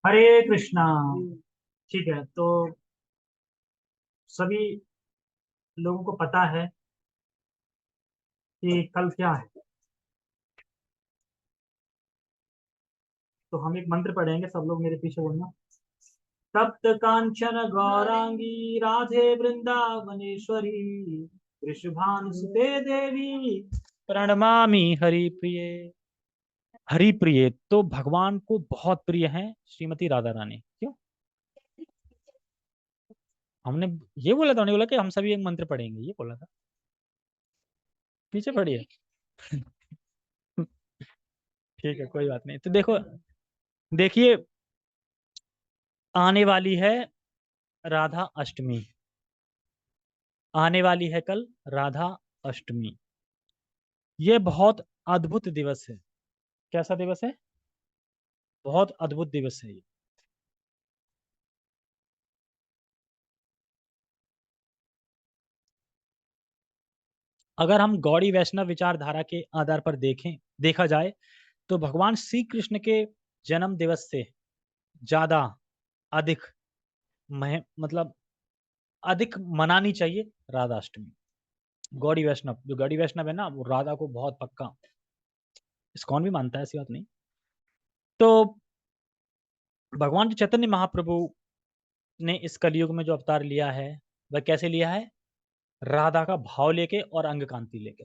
हरे कृष्णा। ठीक है, तो सभी लोगों को पता है कि कल क्या है। तो हम एक मंत्र पढ़ेंगे, सब लोग मेरे पीछे बोलना। तप्त कांचन गौरांगी राधे वृंदावनेश्वरी वृषभानुसुते देवी प्रणमामि हरि प्रिये। हरि प्रिय तो भगवान को बहुत प्रिय है श्रीमती राधा रानी। क्यों? हमने ये बोला था, उन्होंने बोला कि हम सभी एक मंत्र पढ़ेंगे, ये बोला था। पीछे पढ़िए। ठीक है, कोई बात नहीं। तो देखो, देखिए, आने वाली है राधा अष्टमी। आने वाली है कल राधा अष्टमी। ये बहुत अद्भुत दिवस है। कैसा दिवस है? बहुत अद्भुत दिवस है ये। अगर हम गौड़ी वैष्णव विचारधारा के आधार पर देखा जाए तो भगवान श्री कृष्ण के जन्म दिवस से ज्यादा अधिक मतलब अधिक मनानी चाहिए राधा अष्टमी। गौड़ी वैष्णव, जो गौड़ी वैष्णव है ना, वो राधा को बहुत पक्का, इस्कॉन भी मानता है, ऐसी बात नहीं। तो भगवान चैतन्य महाप्रभु ने इस कलयुग में जो अवतार लिया है, वह कैसे लिया है? राधा का भाव लेके और अंग कांति लेके।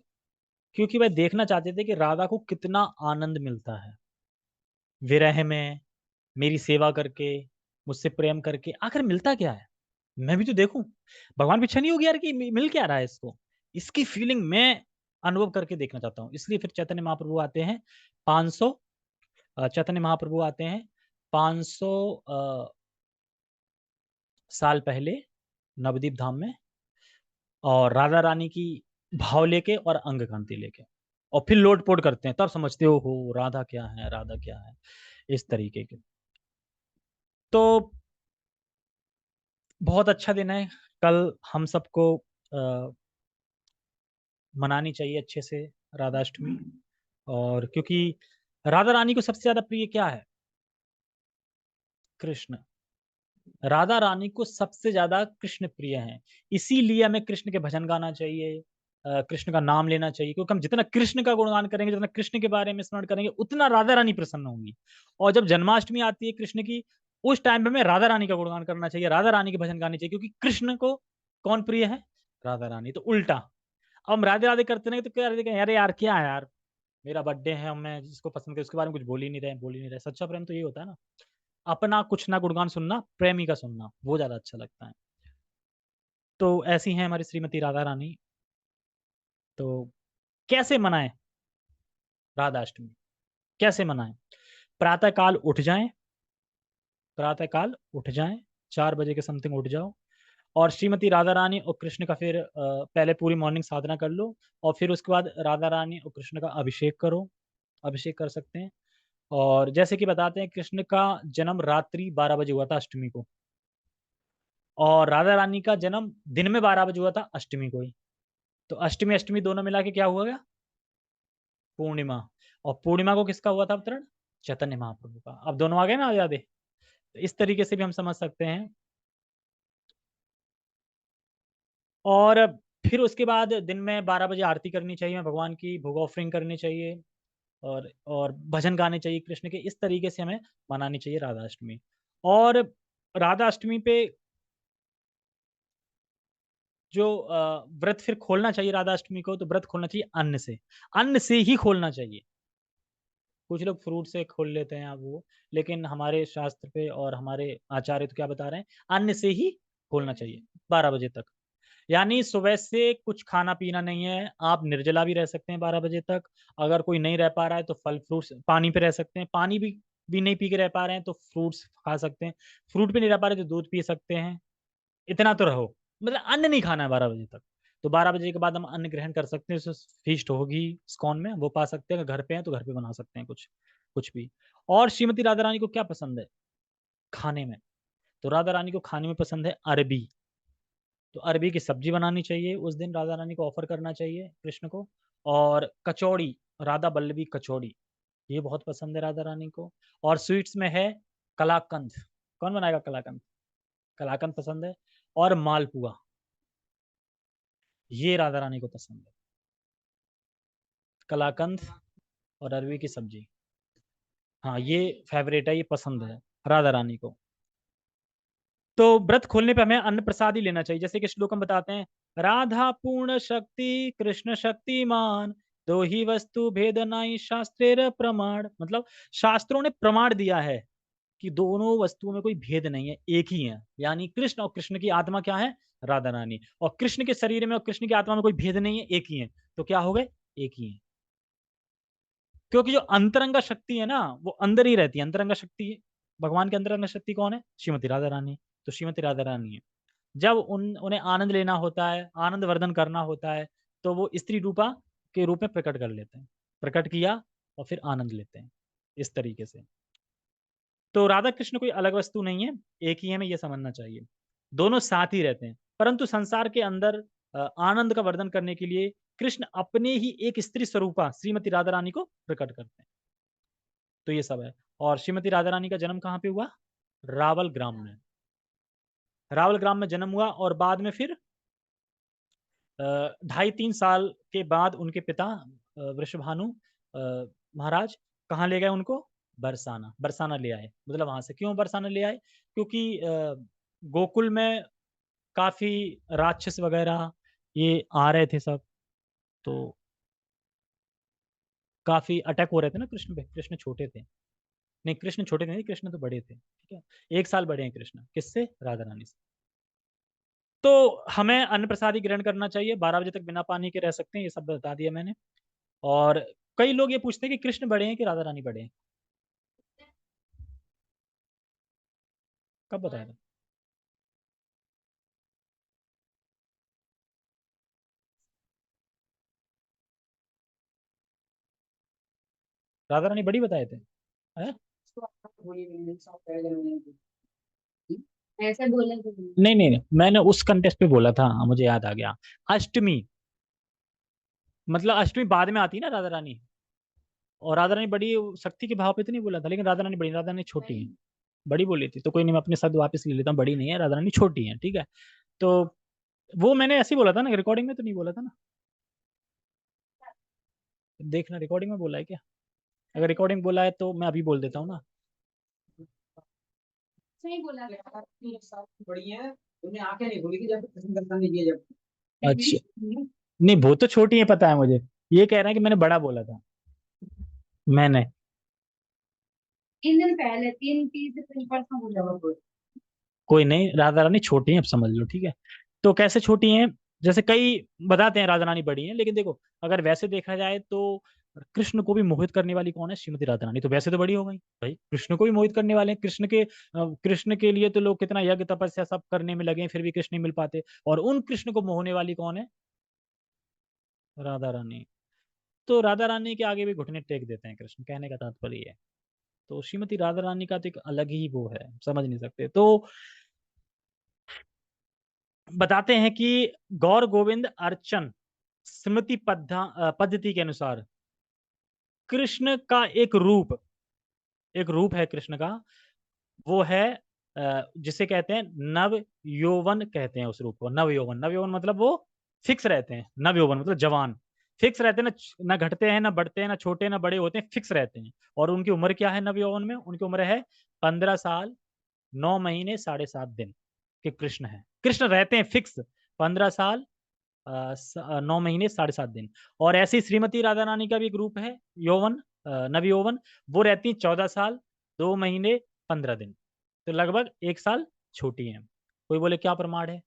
क्योंकि वह देखना चाहते थे कि राधा को कितना आनंद मिलता है विरह में, मेरी सेवा करके, मुझसे प्रेम करके। आखिर मिलता क्या है, मैं भी तो देखूं। भगवान पीछे नहीं हो गया यार कि मिल क्या रहा है इसको। इसकी फीलिंग मैं अनुभव करके देखना चाहता हूँ। इसलिए फिर चैतन्य महाप्रभु आते हैं 500, चैतन्य महाप्रभु आते हैं 500 साल पहले नवदीप धाम में, और राधा रानी की भाव लेके और अंग कांति लेके, और फिर लोटपोट करते हैं, तब समझते हो राधा क्या है, राधा क्या है, इस तरीके के। तो बहुत अच्छा दिन है कल। हम सबको मनानी चाहिए अच्छे से राधा अष्टमी। और क्योंकि राधा रानी को सबसे ज्यादा प्रिय क्या है? कृष्ण। राधा रानी को सबसे ज्यादा कृष्ण प्रिय है। इसीलिए हमें कृष्ण के भजन गाना चाहिए, कृष्ण का नाम लेना चाहिए। क्योंकि हम जितना कृष्ण का गुणगान करेंगे, जितना कृष्ण के बारे में स्मरण करेंगे, उतना राधा रानी प्रसन्न होंगी। और जब जन्माष्टमी आती है कृष्ण की, उस टाइम पे हमें राधा रानी का गुणगान करना चाहिए, राधा रानी के भजन गाने चाहिए। क्योंकि कृष्ण को कौन प्रिय है? राधा रानी। तो उल्टा, अब हम राधे राधे करते नहीं तो क्या राधे कहें, अरे यार क्या है यार, मेरा बर्थडे है, मैं जिसको पसंद करूं उसके बारे में कुछ बोल ही नहीं रहे। सच्चा प्रेम तो ये होता है ना, अपना कुछ ना गुणगान सुनना, प्रेमी का सुनना, वो ज्यादा अच्छा लगता है। तो ऐसी हैं हमारी श्रीमती राधा रानी। तो कैसे मनाएं राधा अष्टमी? कैसे मनाएं? प्रातः काल उठ जाएं। प्रातः काल उठ जाएं, 4 बजे के समथिंग उठ जाओ। और श्रीमती राधा रानी और कृष्ण का फिर पहले पूरी मॉर्निंग साधना कर लो। और फिर उसके बाद राधा रानी और कृष्ण का अभिषेक करो। अभिषेक कर सकते हैं। और जैसे कि बताते हैं, कृष्ण का जन्म रात्रि 12 बजे हुआ था अष्टमी को, और राधा रानी का जन्म दिन में 12 बजे हुआ था अष्टमी को ही। तो अष्टमी अष्टमी दोनों मिला के क्या हुआ गया? पूर्णिमा। और पूर्णिमा को किसका हुआ था अवतरण? चैतन्य महाप्रभु का। अब दोनों आ गए ना याद है? तो इस तरीके से भी हम समझ सकते हैं। और फिर उसके बाद दिन में 12 बजे आरती करनी चाहिए भगवान की, भोग ऑफरिंग करनी चाहिए, और भजन गाने चाहिए कृष्ण के। इस तरीके से हमें मनानी चाहिए राधा अष्टमी। और राधा अष्टमी पे जो व्रत फिर खोलना चाहिए राधा अष्टमी को, तो व्रत खोलना चाहिए अन्न से। अन्न से ही खोलना चाहिए। कुछ लोग फ्रूट से खोल लेते हैं अब वो, लेकिन हमारे शास्त्र पे और हमारे आचार्य तो क्या बता रहे हैं? अन्न से ही खोलना चाहिए 12 बजे तक। यानी सुबह से कुछ खाना पीना नहीं है, आप निर्जला भी रह सकते हैं 12 बजे तक। अगर कोई नहीं रह पा रहा है तो फल फ्रूट्स, पानी पे रह सकते हैं, पानी भी नहीं पी के रह पा रहे हैं तो फ्रूट्स खा सकते हैं, फ्रूट पे नहीं रह पा रहे तो दूध पी सकते हैं। इतना तो रहो, मतलब अन्न नहीं खाना है 12 बजे तक। तो 12 बजे के बाद हम अन्न ग्रहण कर सकते हैं। फीस्ट होगी स्कॉन में, वो पा सकते हैं। अगर घर पे हैं तो घर पे बना सकते हैं कुछ कुछ भी। और श्रीमती राधा रानी को क्या पसंद है खाने में? तो राधा रानी को खाने में पसंद है अरबी। तो अरबी की सब्जी बनानी चाहिए उस दिन, राधा रानी को ऑफर करना चाहिए कृष्ण को। और कचौड़ी, राधा बल्लभी कचौड़ी, ये बहुत पसंद है राधा रानी को। और स्वीट्स में है कलाकंद, कौन बनाएगा कलाकंद? कलाकंद पसंद है। और मालपुआ, ये राधा रानी को पसंद है। कलाकंद और अरवी की सब्जी, हाँ ये फेवरेट है, ये पसंद है राधा रानी को। तो व्रत खोलने पे हमें अन्न प्रसाद ही लेना चाहिए, जैसे कि श्लोक हम बताते हैं, राधा पूर्ण शक्ति कृष्ण शक्तिमान, दो ही वस्तु भेद नाई शास्त्रेर प्रमाण। मतलब शास्त्रों ने प्रमाण दिया है कि दोनों वस्तुओं में कोई भेद नहीं है, एक ही है। यानी कृष्ण, और कृष्ण की आत्मा क्या है? राधा रानी। और कृष्ण के शरीर में और कृष्ण की आत्मा में कोई भेद नहीं है, एक ही है। तो क्या हो गए? एक ही है। क्योंकि जो अंतरंगा शक्ति है ना, वो अंदर ही रहती है। अंतरंगा शक्ति, भगवान की अंतरंगा शक्ति कौन है? श्रीमती राधा रानी। तो श्रीमती राधा रानी है। जब उन्हें आनंद लेना होता है, आनंद वर्धन करना होता है, तो वो स्त्री रूपा के रूप में प्रकट कर लेते हैं। प्रकट किया और फिर आनंद लेते हैं, इस तरीके से। तो राधा कृष्ण कोई अलग वस्तु नहीं है, एक ही है, हमें ये समझना चाहिए। दोनों साथ ही रहते हैं, परंतु संसार के अंदर आनंद का वर्धन करने के लिए कृष्ण अपने ही एक स्त्री स्वरूपा श्रीमती राधा रानी को प्रकट करते हैं। तो ये सब है। और श्रीमती राधा रानी का जन्म कहाँ पे हुआ? रावल ग्राम में। रावल ग्राम में जन्म हुआ, और बाद में फिर 2.5-3 साल के बाद उनके पिता वृषभानु महाराज कहाँ ले गए उनको? बरसाना। बरसाना ले आए। मतलब वहां से क्यों बरसाना ले आए? क्योंकि गोकुल में काफी राक्षस वगैरह ये आ रहे थे सब, तो काफी अटैक हो रहे थे ना कृष्ण पे। कृष्ण छोटे थे, नहीं कृष्ण छोटे थे नहीं, कृष्ण तो बड़े थे, ठीक है। 1 साल बड़े हैं कृष्ण, किससे? राधा रानी से। तो हमें अन्न प्रसाद ही ग्रहण करना चाहिए, 12 बजे तक बिना पानी के रह सकते हैं, ये सब बता दिया मैंने। और कई लोग ये पूछते हैं कि कृष्ण बड़े हैं कि राधा रानी बड़े हैं। कब बताया था? राधा रानी बड़ी बताए थे? हैं? ऐसे बोले थे? नहीं नहीं नहीं, मैंने उस कंटेस्ट पे बोला था, हाँ, मुझे याद आ गया। अष्टमी, मतलब अष्टमी बाद में आती है ना राधा रानी। और राधा रानी बड़ी शक्ति के भाव पे तो नहीं बोला था, लेकिन राधा रानी बड़ी, राधा रानी छोटी है। बड़ी बोली थी तो कोई नहीं, मैं अपने शब्द वापस ले लेता हूँ, बड़ी नहीं है राधा रानी, छोटी है, ठीक है। तो वो मैंने ऐसे ही बोला था ना, रिकॉर्डिंग में तो नहीं बोला था ना। देखना रिकॉर्डिंग में बोला है क्या? अगर रिकॉर्डिंग बोला है तो मैं अभी बोल देता हूँ ना। सही बोला था। बड़ी है, उन्हें आके नहीं बोली कि जब पसंद करता नहीं है जब। अच्छा, नहीं वो तो छोटी है, पता है मुझे। ये कह रहा है कि मैंने बड़ा बोला था। मैंने 3 दिन पहले, 3 3 से 5 परसों हो जाएगा। कोई नहीं, राधा रानी छोटी है, अब समझ लो, ठीक है। तो कैसे छोटी हैं? जैसे कई बताते हैं राधा रानी बड़ी है, लेकिन देखो अगर वैसे देखा जाए तो कृष्ण को भी मोहित करने वाली कौन है? श्रीमती राधा रानी। तो वैसे तो बड़ी हो गई भाई, कृष्ण को भी मोहित करने वाले हैं। कृष्ण के लिए तो लोग कितना यज्ञ तपस्या सब करने में लगे हैं, फिर भी कृष्ण नहीं मिल पाते। और उन कृष्ण को मोहने वाली कौन है? राधा रानी। तो राधा रानी के आगे भी घुटने टेक देते हैं कृष्ण, कहने का तात्पर्य ये है। तो श्रीमती राधा रानी का तो एक अलग ही वो है, समझ नहीं सकते। तो बताते हैं कि गौर गोविंद अर्चन स्मृति पद्धति के अनुसार कृष्ण का एक रूप है कृष्ण का। वो है जिसे कहते हैं नव यौवन, कहते हैं उस रूप को नव यौवन। नव यौवन मतलब वो फिक्स रहते हैं, नव यौवन मतलब जवान। फिक्स रहते हैं ना, ना घटते हैं ना बढ़ते हैं, ना छोटे ना बड़े होते हैं, फिक्स रहते हैं। और उनकी उम्र क्या है नव यौवन में? उनकी उम्र है 15 साल 9 महीने 7.5 दिन के कृष्ण है। कृष्ण रहते हैं फिक्स 15 साल 9 महीने 7.5 दिन। और ऐसे ही श्रीमती राधा रानी का भी एक रूप है यौवन, नव यौवन। वो रहती है 14 साल 2 महीने 15 दिन। तो लगभग 1 साल छोटी है। कोई बोले क्या प्रमाण है?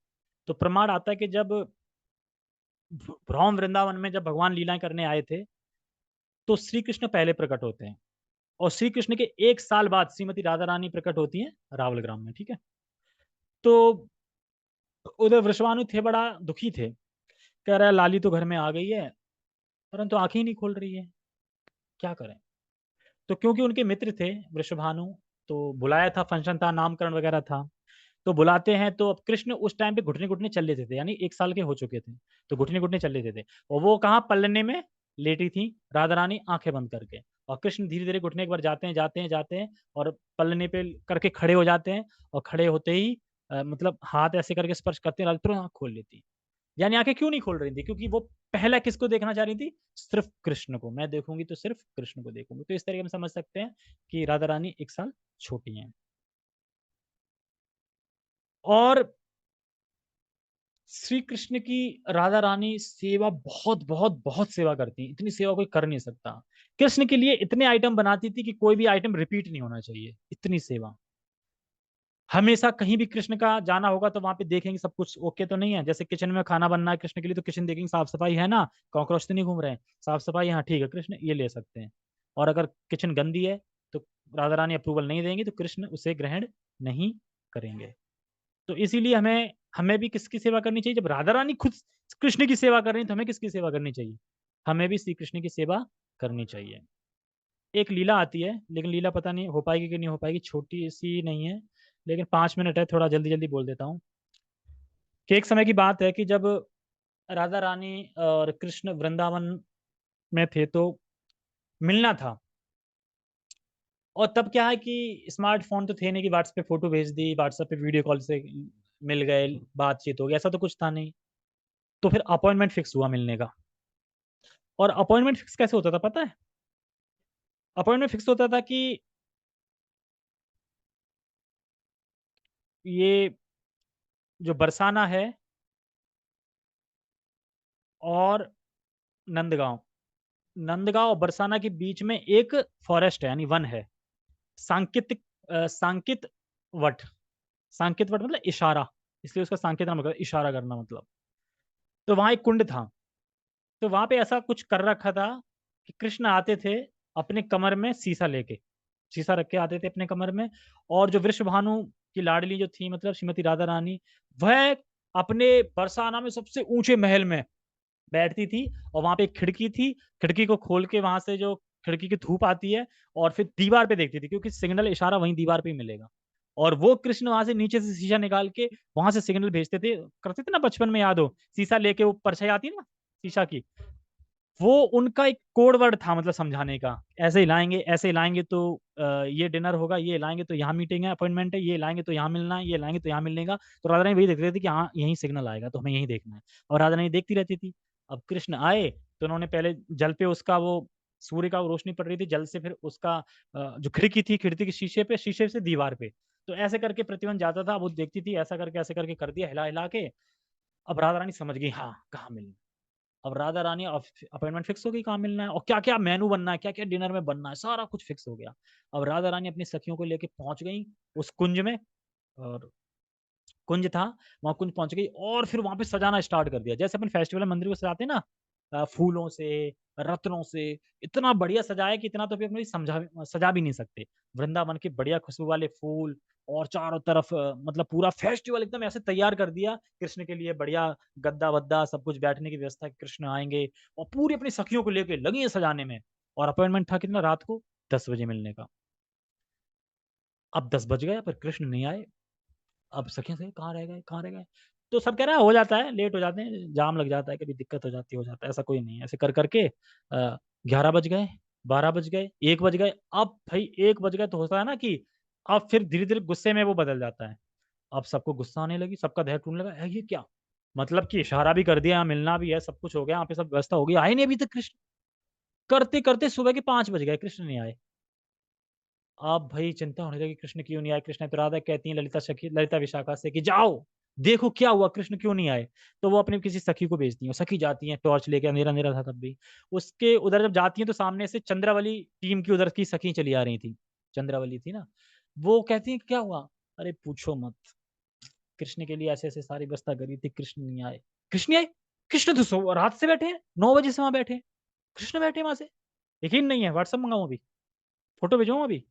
तो प्रमाण आता है कि जब भ्रम वृंदावन में जब भगवान लीलाएं करने आए थे, तो श्री कृष्ण पहले प्रकट होते हैं। और श्री कृष्ण के 1 साल बाद श्रीमती राधा रानी प्रकट होती है रावल ग्राम में, ठीक है। तो उधर वृषभानु थे, बड़ा दुखी थे। कह रहा है लाली तो घर में आ गई है, परंतु आंखें ही नहीं खोल रही है, क्या करें? तो क्योंकि उनके मित्र थे वृषभानु, तो बुलाया था, फंक्शन था, नामकरण वगैरह था। तो बुलाते हैं, तो अब कृष्ण उस टाइम पे घुटने घुटने चल लेते थे, यानी 1 साल के हो चुके थे। तो घुटने घुटने चल लेते थे, और वो कहाँ? पल्लने में लेटी थी राधा रानी आंखें बंद करके। और कृष्ण धीरे-धीरे घुटने एक बार जाते हैं और पलने पे करके खड़े हो जाते हैं और खड़े होते ही मतलब हाथ ऐसे करके स्पर्श करते हैं, राधा तुरंत आँख खोल लेती हैं। यानी आँखें क्यों नहीं खोल रही थी? क्योंकि वो पहला किसको देखना चाह रही थी? सिर्फ़ कृष्ण को। मैं देखूँगी तो सिर्फ़ कृष्ण को देखूँगी। तो इस तरीके हम समझ सकते हैं कि राधा रानी 1 साल छोटी हैं। और श्री कृष्ण की राधा रानी सेवा बहुत, बहुत, बहुत सेवा करती हैं। इतनी सेवा कोई कर नहीं सकता। कृष्ण के लिए इतने आइटम बनाती थी कि कोई भी आइटम रिपीट नहीं होना चाहिए, इतनी सेवा। हमेशा कहीं भी कृष्ण का जाना होगा तो वहाँ पे देखेंगे सब कुछ ओके तो नहीं है। जैसे किचन में खाना बनना है कृष्ण के लिए तो किचन देखेंगे साफ-सफाई है ना? कॉकरोच तो नहीं घूम रहे हैं। साफ-सफाई हाँ, ठीक है कृष्ण ये ले सकते हैं। और अगर किचन गंदी है तो राधा रानी अप्रूवल नहीं देंगी तो कृष्ण उसे ग्रहण नहीं करेंगे। तो इसीलिए हमें हमें भी किसकी सेवा करनी चाहिए? जब राधा रानी खुद कृष्ण की सेवा कर रही हैं तो हमें किसकी सेवा करनी चाहिए? हमें भी श्री कृष्ण की सेवा करनी चाहिए। एक लीला आती है, लेकिन लीला पता नहीं हो पाएगी कि नहीं हो पाएगी, छोटी-सी नहीं है, लेकिन 5 मिनट है, थोड़ा जल्दी-जल्दी बोल देता हूँ। कि एक समय की बात है कि जब राधा रानी और कृष्ण वृंदावन में थे तो मिलना था। और तब क्या है कि स्मार्टफ़ोन तो थे नहीं कि व्हाट्सएप पे फ़ोटो भेज दी, व्हाट्सएप पे वीडियो कॉल से मिल गए, बातचीत हो गई, ऐसा तो कुछ था नहीं। तो फिर अपॉइंटमेंट फिक्स हुआ मिलने का। और अपॉइंटमेंट फिक्स कैसे होता था पता है? अपॉइंटमेंट फिक्स होता था कि ये जो बरसाना है और नंदगाँव, नंदगाँव और बरसाना के बीच में एक फ़ॉरेस्ट है यानी वन है। सांकेतिक सांकेत वट, सांकेत वट मतलब इशारा, इसलिए उसका सांकेत नाम रखा है, इशारा करना मतलब। तो वहाँ एक कुंड था, तो वहाँ पे ऐसा कुछ कर रखा था कि कृष्ण आते थे अपने कमर में शीशा लेके, शीशा रख के आते थे अपने कमर में और जो वृषभानु की लाडली जो थी मतलब श्रीमती राधा रानी, वह अपने बरसाना में सबसे ऊँचे महल में बैठती थी और वहाँ पे एक खिड़की थी, खिड़की को खोल के वहाँ से जो खिड़की की धूप आती है और फिर दीवार पे देखती थी क्योंकि सिग्नल इशारा वहीं दीवार पे ही मिलेगा। और वो कृष्ण वहाँ से नीचे से शीशा निकाल के वहाँ से सिग्नल भेजते थे, करते थे ना बचपन में याद हो, शीशा लेके वो परछाई आती है ना शीशा की, वो उनका एक कोड वर्ड था मतलब समझाने का। ऐसे हिलाएँगे तो ये डिनर होगा, ये हिलाएँगे तो यहाँ मीटिंग है, अपॉइंटमेंट है, ये हिलाएँगे तो यहाँ मिलना है, ये हिलाएँगे तो यहाँ मिलने का। तो राधा रानी वही देखती रहती थी कि हाँ, यहीं सिग्नल आएगा तो हमें यहीं देखना है। और राधा रानी देखती रहती थी। अब कृष्ण आए तो उन्होंने पहले जल पे उसका वो सूर्य का रोशनी पड़ रही थी, जल से फिर उसका जो खिड़की थी, खिड़की के शीशे पे, शीशे से दीवार पे। तो ऐसे करके प्रतिबिंब जाता था, वो देखती थी, ऐसा करके कर दिया हिला-हिला के। अब राधा रानी समझ गई हाँ, कहाँ मिलना है। अब राधा रानी अपॉइंटमेंट फिक्स हो गई कहाँ मिलना है और क्या-क्या मेनू बनना है, क्या-क्या डिनर में बनना है, सारा कुछ फिक्स हो गया। अब राधा रानी अपनी सखियों को लेके पहुँच गई उस कुंज में और कुंज था, वहाँ कुंज पहुँच गई और फिर वहाँ पे सजाना स्टार्ट कर दिया। जैसे अपन फेस्टिवल मंदिर को सजाते हैं ना फूलों से, रत्नों से, इतना बढ़िया सजाया कि इतना तो अभी अपने सजा भी नहीं सकते। वृंदावन के बढ़िया खुशबू वाले फूल और चारों तरफ मतलब पूरा फेस्टिवल एकदम ऐसे तैयार कर दिया कृष्ण के लिए बढ़िया गद्दा-वद्दा सब कुछ बैठने की व्यवस्था कि कृष्ण आएँगे और पूरी अपनी सखियों को लेके लगी हैं सजाने में और अपॉइंटमेंट था कितना रात को 10 बजे मिलने का। अब 10 बज गए पर कृष्ण नहीं आए। अब सखियाँ से कहाँ रह गए, कहाँ रह गए? तो सब कह रहा है हो जाता है, लेट हो जाते हैं, जाम लग जाता है, कभी दिक्कत हो जाता है, ऐसा कोई नहीं है। ऐसे कर के 11 बज गए, 12 बज गए, 1 बज गए। अब भई 1 बज गए तो होता है ना कि अब फिर धीरे-धीरे गुस्से में वो बदल जाता है। अब सबको गुस्सा आने लगी, सबका धैर्य टूटने लगा, ये क्या? मतलब कि इशारा भी कर दिया, यहाँ मिलना भी है, सब कुछ हो गया, यहाँ पे सब व्यवस्था हो गई, आए नहीं अभी तक कृष्ण। करते-करते सुबह के 5 बज गए, कृष्ण नहीं आए। अब भई चिंता होने लगी कृष्ण क्यों नहीं आए? कृष्ण तो राधा कहती हैं ललिता विशाखा से कि जाओ, देखो क्या हुआ कृष्ण क्यों नहीं आए? तो वो अपनी किसी सखी को भेजती हैं, सखी जाती हैं टॉर्च लेके अंधेरा-अंधेरा था तब भी। उसके उधर जब जाती हैं तो सामने से चंद्रावली टीम की उधर की सखी चली आ रही थी, चंद्रावली थी ना, वो कहती हैं क्या हुआ? अरे पूछो मत, कृष्ण के लिए ऐसे-ऐसे सारी व्यवस्था करी थी, कृष्ण नहीं आए। कृष्ण नहीं आए? कृष्ण तो रात से बैठे हैं, 9 बजे से वहाँ बैठे हैं, कृष्ण बैठे हैं वहाँ से। यकीन नहीं है व्हाट्सएप मंगाऊँ अभी? फ़ोटो भेजवाऊँ अभी?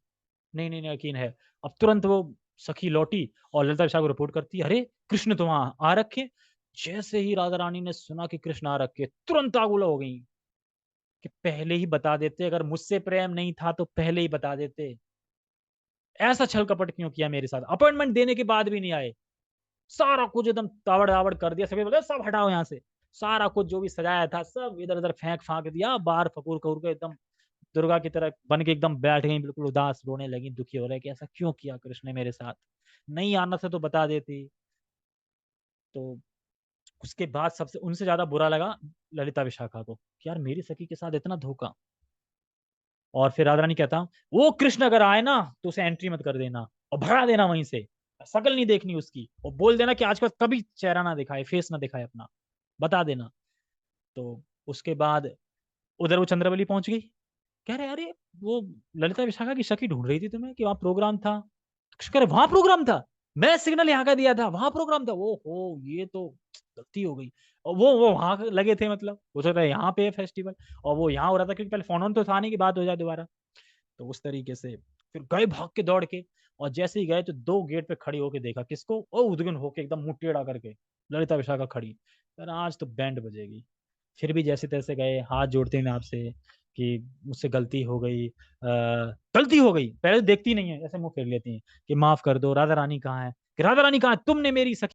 नहीं, नहीं, नहीं, यकीन है। अब तुरंत वो सखी लौटी और ललिता विशाल को रिपोर्ट करती है, "अरे! कृष्ण तो वहाँ आ रखे हैं।" जैसे ही राधा रानी ने सुना कि कृष्ण आ रखे, तुरंत आगुला हो गईं कि पहले ही बता देते, अगर मुझसे प्रेम नहीं था तो पहले ही बता देते। ऐसा छल-कपट क्यों किया मेरे साथ? अपॉइंटमेंट देने के बाद भी नहीं आए। सारा कुछ एकदम ताबड़-दाबड़ कर दिया। सभी बोले, "सब हटाओ यहाँ से।" सारा कुछ जो भी सजाया था, सब इधर-उधर फेंक-फाक दिया, बाहर फपूर-कपूर के एकदम दुर्गा की तरह बन के एकदम बैठ गई, बिल्कुल उदास, रोने लगी, दुखी हो रहे कि ऐसा क्यों किया कृष्ण ने मेरे साथ? नहीं आना था तो बता देती। तो उसके बाद सबसे उनसे ज़्यादा बुरा लगा ललिता विशाखा को कि यार मेरी सखी के साथ इतना धोखा। और फिर राधा रानी कहता, वो कृष्ण अगर आए ना तो उसे एंट्री मत कर देना और भगा देना वहीं से, शकल नहीं देखनी उसकी, और बोल देना कि आज के बाद कभी चेहरा ना दिखाए, फेस ना दिखाए अपना, बता देना। तो उसके बाद उधर वो चंद्रवली पहुंच गई, कह रहे अरे वो ललिता विशाखा की सखी ढूंढ रही थी तुम्हें कि वहां प्रोग्राम था। तो कह रहे वहां प्रोग्राम था, मैं सिग्नल यहाँ का दिया था, वहां प्रोग्राम था, वो हो ये तो गलती हो गई। और वो वहां लगे थे, मतलब हो सकता है यहाँ पे है फेस्टिवल और वो यहाँ हो रहा था, क्योंकि पहले फोन ऑन तो था नहीं कि बात हो जाए दोबारा। तो उस तरीके से फिर गए भाग के दौड़ के, और जैसे ही गए तो दो गेट पे खड़ी होके देखा किसको, ओ उद्विग्न होके एकदम मुंह टेढ़ा करके ललिता विशाखा खड़ी। पर आज तो बैंड बजेगी। फिर भी जैसे तैसे गए, हाथ जोड़ते हैं आपसे कि मुझसे गलती हो गई, गलती हो गई, पहले तो देखती नहीं है, ऐसे मुंह फेर लेती हैं कि माफ कर दो, राधा रानी कहाँ है, कि राधा रानी कहाँ है, तुमने मेरी सखी